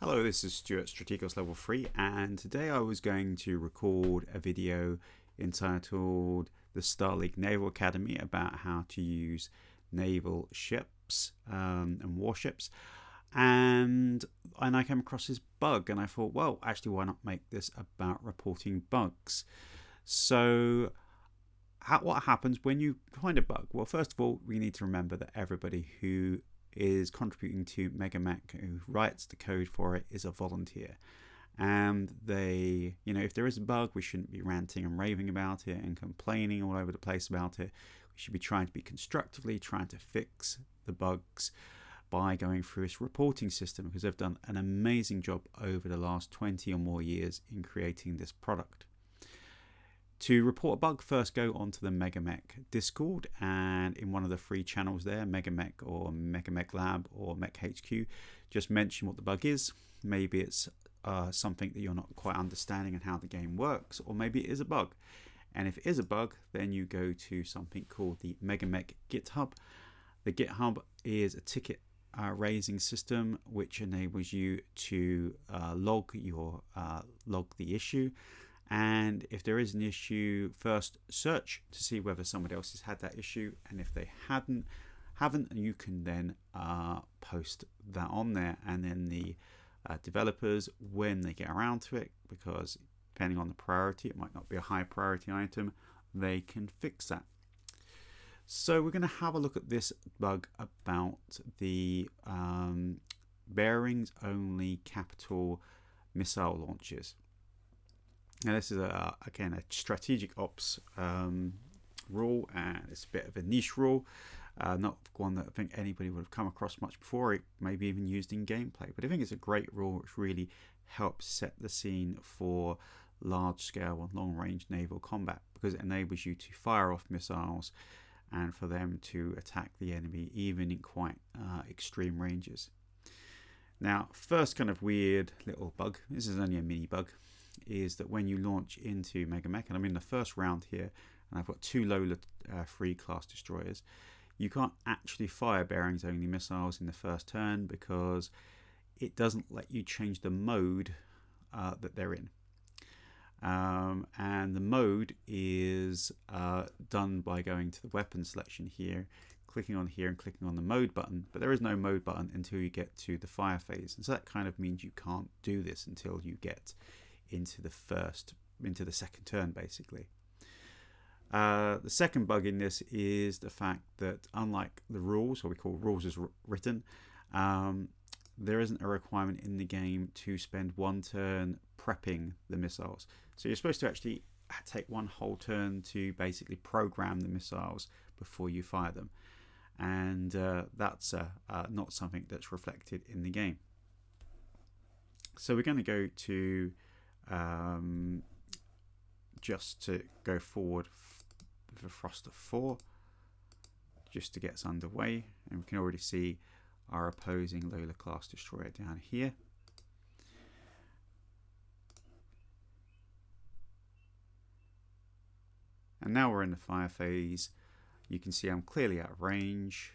Hello, this is Stuart, StratoCast Level 3, and today I was going to record a video entitled The Star League Naval Academy about how to use naval ships and warships. And I came across this bug and I thought, well, actually, why not make this about reporting bugs? So what happens when you find a bug? Well, first of all, we need to remember that everybody who is contributing to MegaMek, who writes the code for it, is a volunteer. And they, if there is a bug, we shouldn't be ranting and raving about it and complaining all over the place about it. We should be trying to be constructively trying to fix the bugs by going through this reporting system, because they've done an amazing job over the last 20 or more years in creating this product. To report a bug, first go onto the MegaMek Discord, and in one of the free channels there, MegaMek or MegaMek Lab or Mech HQ, just mention what the bug is. Maybe it's something that you're not quite understanding and how the game works, or maybe it is a bug. And if it is a bug, then you go to something called the MegaMek GitHub. The GitHub is a ticket raising system which enables you to log the issue. And if there is an issue, first search to see whether somebody else has had that issue, and if they haven't, you can then post that on there, and then the developers, when they get around to it, because depending on the priority, it might not be a high priority item, they can fix that. So we're going to have a look at this bug about the bearings only capital missile launches. Now this is again a strategic ops rule, and it's a bit of a niche rule, not one that I think anybody would have come across much before. It may be even used in gameplay, but I think it's a great rule which really helps set the scene for large scale and long range naval combat, because it enables you to fire off missiles and for them to attack the enemy even in quite extreme ranges. Now, first kind of weird little bug, this is only a mini bug, is that when you launch into MegaMek, and I'm in the first round here, and I've got two Lola 3 class destroyers, you can't actually fire bearings only missiles in the first turn because it doesn't let you change the mode that they're in. And the mode is done by going to the weapon selection here, clicking on here and clicking on the mode button, but there is no mode button until you get to the fire phase, and so that kind of means you can't do this until you get into the second turn, basically. The second bug in this is the fact that, unlike the rules, what we call rules as written, there isn't a requirement in the game to spend one turn prepping the missiles. So you're supposed to actually take one whole turn to basically program the missiles before you fire them, and that's not something that's reflected in the game. So we're going to go to just to go forward for Froster 4 just to get us underway, and we can already see our opposing Lola class destroyer down here. And now we're in the fire phase. You can see I'm clearly out of range,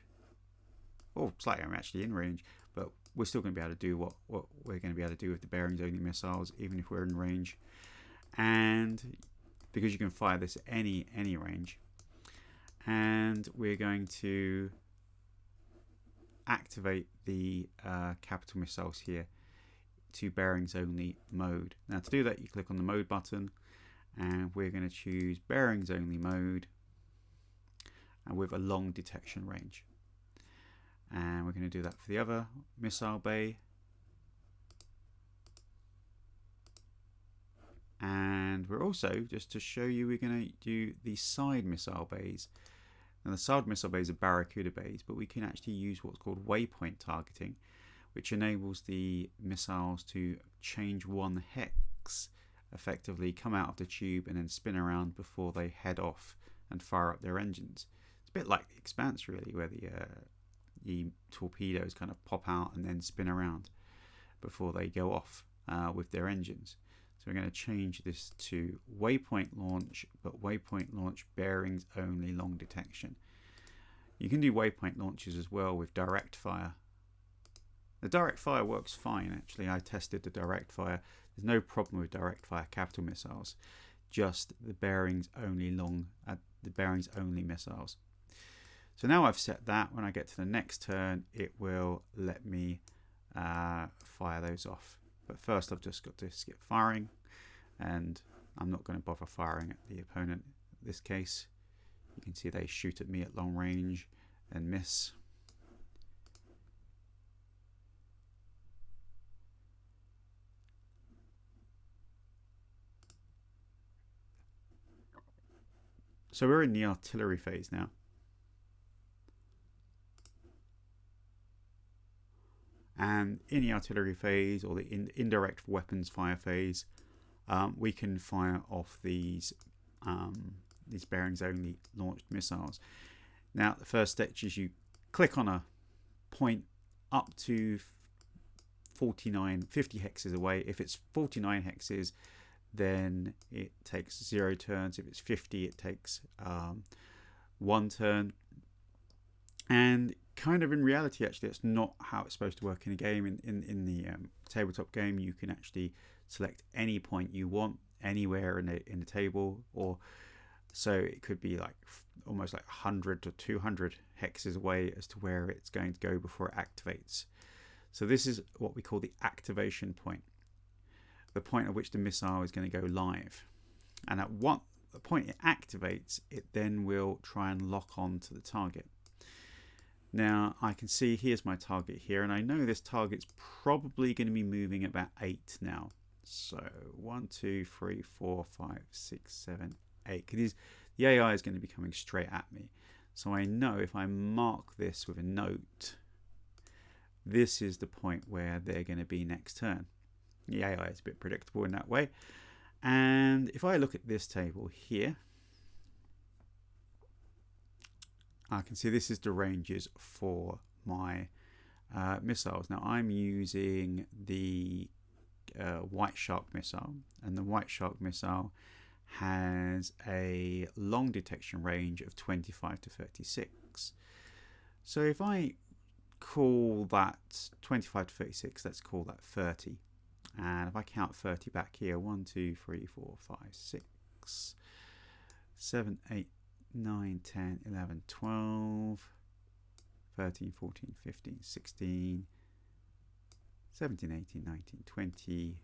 or slightly I'm actually in range, but we're still going to be able to do what we're going to be able to do with the bearings only missiles, even if we're in range. And because you can fire this at any range, and we're going to activate the capital missiles here to bearings only mode. Now to do that, you click on the mode button, and we're going to choose bearings only mode, and with a long detection range. And we're going to do that for the other missile bay. And we're also, just to show you, we're going to do the side missile bays. Now the side missile bays are Barracuda bays, but we can actually use what's called waypoint targeting, which enables the missiles to change one hex, effectively come out of the tube and then spin around before they head off and fire up their engines. It's a bit like the Expanse, really, where the torpedoes kind of pop out and then spin around before they go off with their engines. So we're going to change this to waypoint launch, but waypoint launch bearings only long detection. You can do waypoint launches as well with direct fire The direct fire works fine actually. I tested the direct fire. There's no problem with direct fire capital missiles, just the bearings only missiles. So now I've set that. When I get to the next turn, it will let me fire those off. But first I've just got to skip firing, and I'm not going to bother firing at the opponent in this case. You can see they shoot at me at long range and miss. So we're in the artillery phase now. And in the artillery phase, or the indirect weapons fire phase, we can fire off these bearings only launched missiles. Now the first step is you click on a point up to 50 hexes away. If it's 49 hexes, then it takes 0 turns. If it's 50, it takes 1 turn. And kind of in reality, actually, that's not how it's supposed to work in a game. In the tabletop game, you can actually select any point you want anywhere in the table, or so it could be like almost like 100 or 200 hexes away as to where it's going to go before it activates. So this is what we call the activation point, the point at which the missile is going to go live. And at the point it activates, it then will try and lock on to the target. Now I can see here's my target here, and I know this target's probably going to be moving about 8 now. So 1, 2, 3, 4, 5, 6, 7, 8. Because the AI is going to be coming straight at me. So I know if I mark this with a note, this is the point where they're going to be next turn. The AI is a bit predictable in that way. And if I look at this table here, I can see this is the ranges for my missiles. Now I'm using the White Shark missile, and the White Shark missile has a long detection range of 25 to 36. So if I call that 25 to 36, let's call that 30. And if I count 30 back here, 1, 2, 3, 4, 5, 6, 7, 8, 9, 10, 11, 12, 13, 14, 15, 16, 17, 18, 19, 20,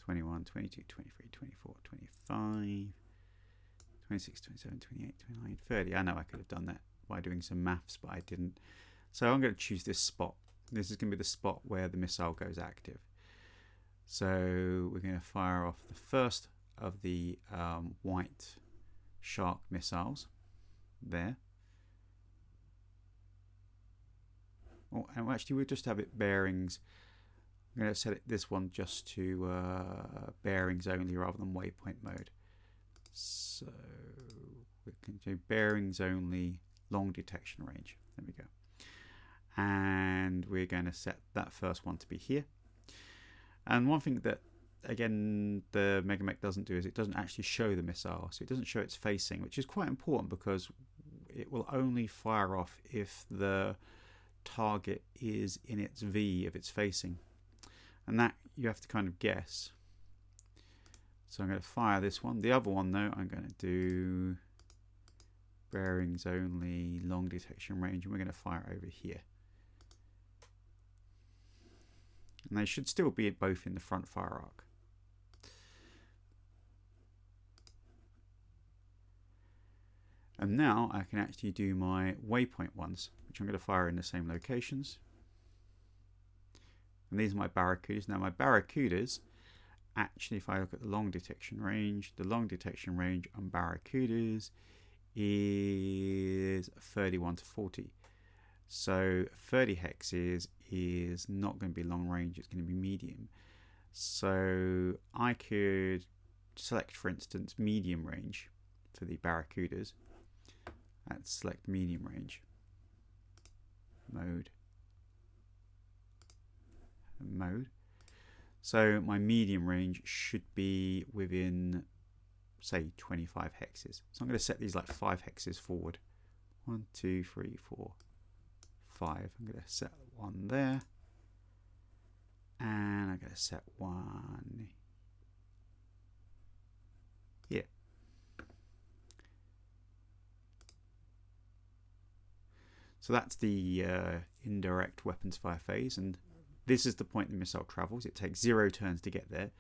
21, 22, 23, 24, 25, 26, 27, 28, 29, 30. I know I could have done that by doing some maths, but I didn't. So I'm going to choose this spot. This is going to be the spot where the missile goes active. So we're going to fire off the first of the White Shark missiles there. Oh, and actually we'll just have it bearings. I'm going to set this one just to bearings only rather than waypoint mode. So we can do bearings only, long detection range. There we go. And we're going to set that first one to be here. And one thing that, again, the MegaMek doesn't do is it doesn't actually show the missile. So it doesn't show its facing, which is quite important because it will only fire off if the target is in its V of its facing. And that you have to kind of guess. So I'm going to fire this one. The other one, though, I'm going to do bearings only, long detection range, and we're going to fire over here. And they should still be both in the front fire arc. And now I can actually do my waypoint ones, which I'm going to fire in the same locations. And these are my Barracudas. Now my Barracudas, actually if I look at the long detection range on Barracudas is 31 to 40. So 30 hexes is not going to be long range, it's going to be medium. So I could select, for instance, medium range for the Barracudas. Let's select medium range. Mode. So my medium range should be within, say, 25 hexes. So I'm going to set these like 5 hexes forward. 1, 2, 3, 4, 5. I'm going to set one there. let's set one here. So that's the indirect weapons fire phase, and this is the point the missile travels. It takes 0 turns to get there.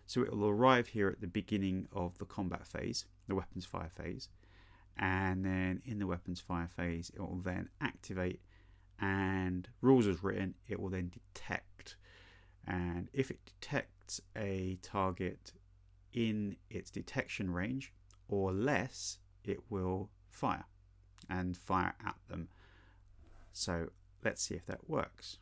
So it will arrive here at the beginning of the combat phase, the weapons fire phase, and then in the weapons fire phase it will then activate, and rules as written, it will then detect. And if it detects a target in its detection range or less, it will fire and fire at them. So let's see if that works.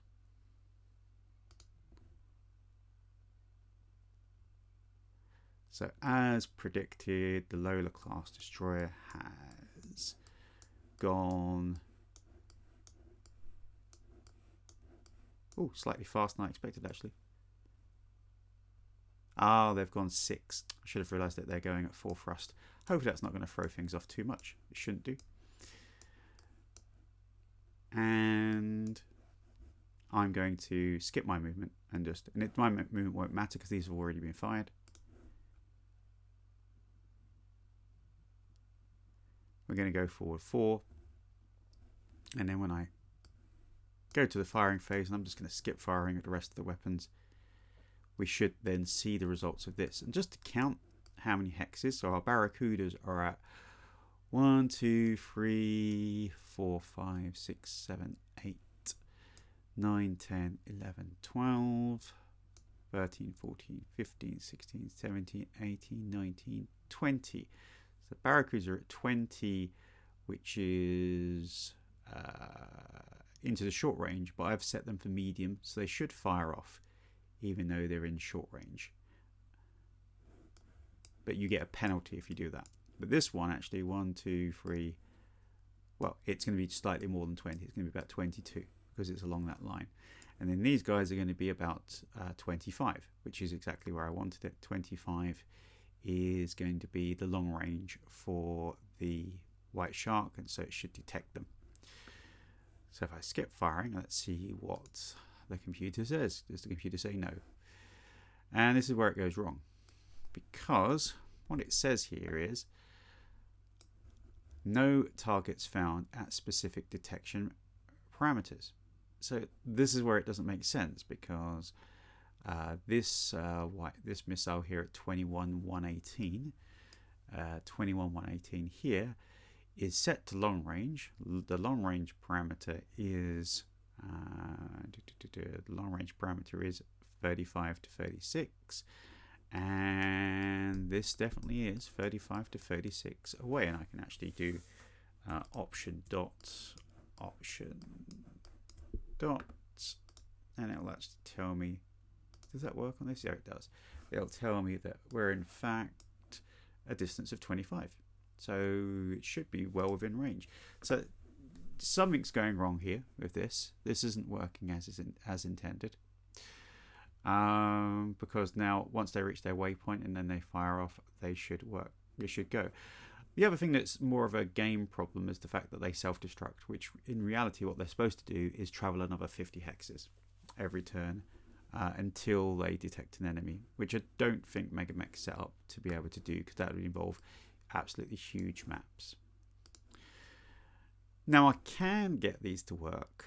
So as predicted, the Lola class destroyer has gone slightly faster than I expected, actually. They've gone 6. I should have realised that they're going at 4 thrust. Hopefully that's not going to throw things off too much. It shouldn't do. And I'm going to skip my movement and my movement won't matter because these have already been fired. We're going to go forward 4, and then when I go to the firing phase, and I'm just going to skip firing at the rest of the weapons, we should then see the results of this. And just to count how many hexes, so our Barracudas are at 1, 2, 3, 4, 5, 6, 7, 8, 9, 10, 11, 12, 13, 14, 15, 16, 17, 18, 19, 20. So Barracudas are at 20, which is into the short range, but I've set them for medium, so they should fire off even though they're in short range. But you get a penalty if you do that. But this one actually, 1, 2, 3, well, it's going to be slightly more than 20. It's going to be about 22 because it's along that line. And then these guys are going to be about 25, which is exactly where I wanted it. 25 is going to be the long range for the white shark, and so it should detect them. So if I skip firing, let's see what the computer says. Does the computer say no? And this is where it goes wrong, because what it says here is no targets found at specific detection parameters. So this is where it doesn't make sense, because this missile here at 21,118, 21,118 here is set to long range. The long range parameter is 35 to 36, and this definitely is 35 to 36 away. And I can actually do option dot, and it'll actually tell me. Does that work on this? Yeah, it does. It'll tell me that we're in fact a distance of 25. So it should be well within range. So something's going wrong here with this. This isn't working as intended. Because now once they reach their waypoint and then they fire off, they should work. They should go. The other thing that's more of a game problem is the fact that they self-destruct, which in reality what they're supposed to do is travel another 50 hexes every turn until they detect an enemy, which I don't think MegaMek set up to be able to do, because that would involve absolutely huge maps. Now I can get these to work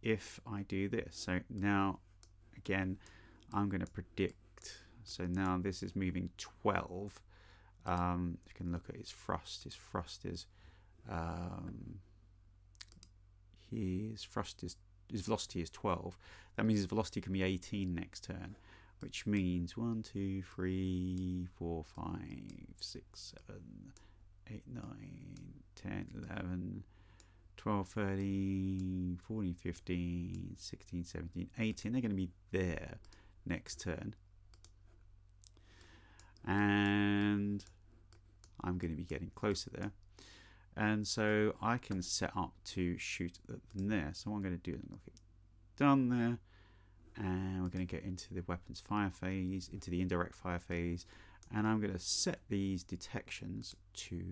if I do this. So now again I'm going to predict. So now this is moving 12. You can look at his thrust. His velocity is 12. That means his velocity can be 18 next turn, which means 1, 2, 3, 4, 5, 6, 7, 8, 9, 10, 11, 12, 13, 14, 15, 16, 17, 18. They're going to be there next turn. And I'm going to be getting closer there. And so I can set up to shoot at them there. So what I'm going to do is I'm going to click done there. And we're going to get into the weapons fire phase, into the indirect fire phase. And I'm going to set these detections to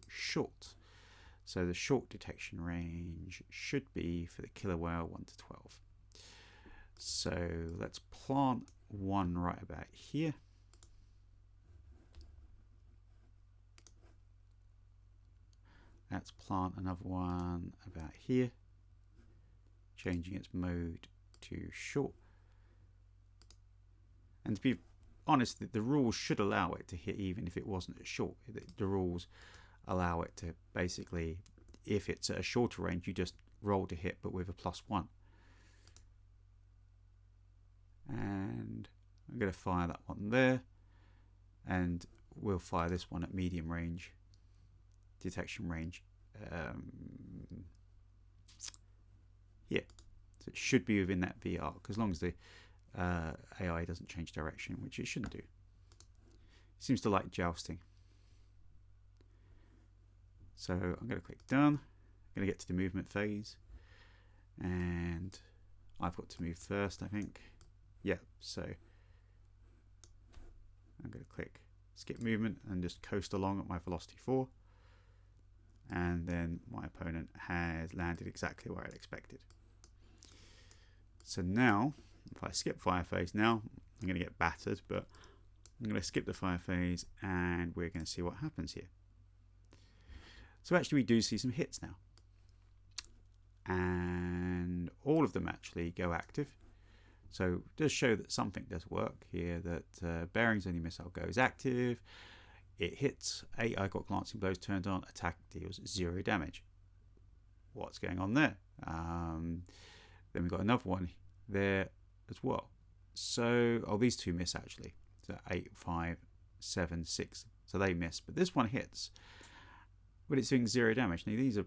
short. So the short detection range should be for the killer whale 1 to 12. So let's plant one right about here. Let's plant another one about here, changing its mode to short. And to be honest, the rules should allow it to hit even if it wasn't at short. The rules allow it to basically, if it's at a shorter range, you just roll to hit, but with a +1. And I'm going to fire that one there, and we'll fire this one at medium range, detection range, here. So it should be within that V arc, as long as the AI doesn't change direction, which it shouldn't do. It seems to like jousting. So I'm going to click done. I'm going to get to the movement phase, and I've got to move first, I think. Yeah, so I'm going to click skip movement and just coast along at my velocity 4, and then my opponent has landed exactly where I'd expected. So now if I skip fire phase, now I'm going to get battered, but I'm going to skip the fire phase and we're going to see what happens here. So actually we do see some hits now, and all of them actually go active. So it does show that something does work here, that bearings only missile goes active, it hits, I got glancing blows turned on, attack deals 0 damage. What's going on there? Then we've got another one there as well. So, these two miss actually. So 8, 5, 7, 6. So they miss, but this one hits. But it's doing 0 damage. Now these are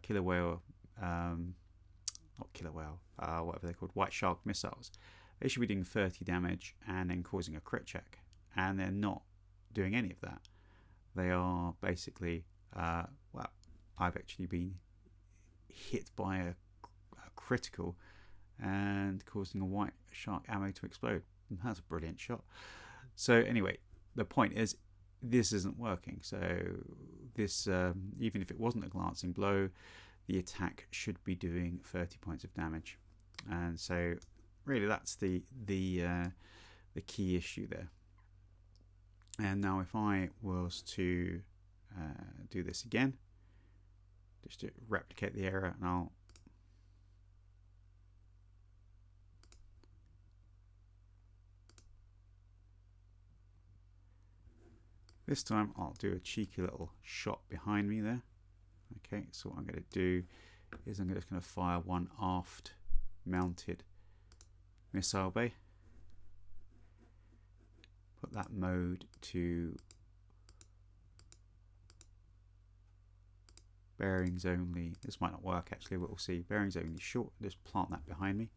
killer whale, not killer whale, whatever they're called, white shark missiles. They should be doing 30 damage and then causing a crit check, and they're not doing any of that. They are basically, well, I've actually been hit by a critical and causing a white shark ammo to explode. That's a brilliant shot. So anyway, the point is, this isn't working. So this, even if it wasn't a glancing blow, the attack should be doing 30 points of damage. And so really that's the key issue there. And now if I was to do this again, just to replicate the error, and I'll this time I'll do a cheeky little shot behind me there. Okay, so what I'm going to do is I'm just going to fire one aft mounted missile bay. Put that mode to bearings only. This might not work actually, but we'll see. Bearings only short. Just plant that behind me.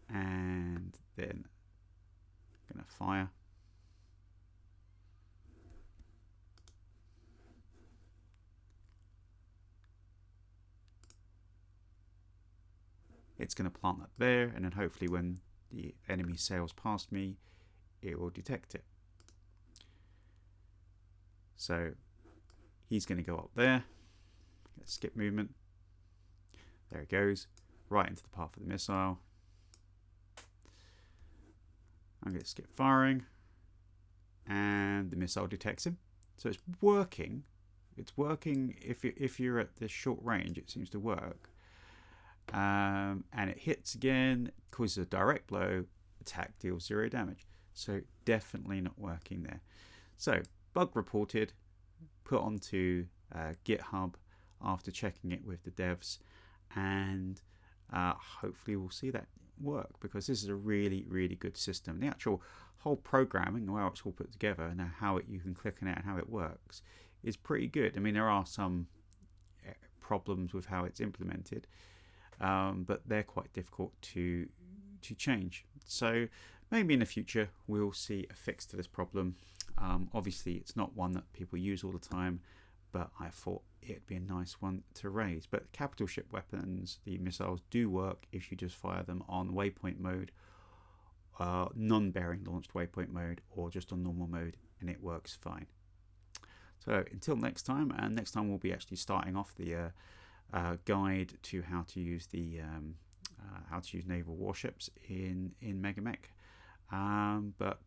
And then I'm going to fire. It's going to plant that there, and then hopefully when the enemy sails past me, it will detect it. So he's going to go up there. Let's skip movement. There it goes, right into the path of the missile. I'm going to skip firing, and the missile detects him. So it's working. It's working if you're at this short range. It seems to work. And it hits again, causes a direct blow, attack deals 0 damage. So definitely not working there. So bug reported, put onto GitHub after checking it with the devs, and hopefully we'll see that work, because this is a really, really good system. The actual whole programming, how it's all put together, and how you can click on it and how it works is pretty good. I mean, there are some problems with how it's implemented, but they're quite difficult to change. So maybe in the future we'll see a fix to this problem. Obviously it's not one that people use all the time, but I thought it'd be a nice one to raise. But capital ship weapons, the missiles do work if you just fire them on waypoint mode, non-bearing launched waypoint mode, or just on normal mode, and it works fine. So until next time, and next time we'll be actually starting off the guide to how to use the how to use naval warships in MegaMek. But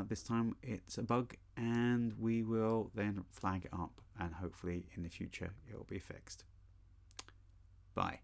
this time it's a bug, and we will then flag it up, and hopefully in the future it will be fixed. Bye.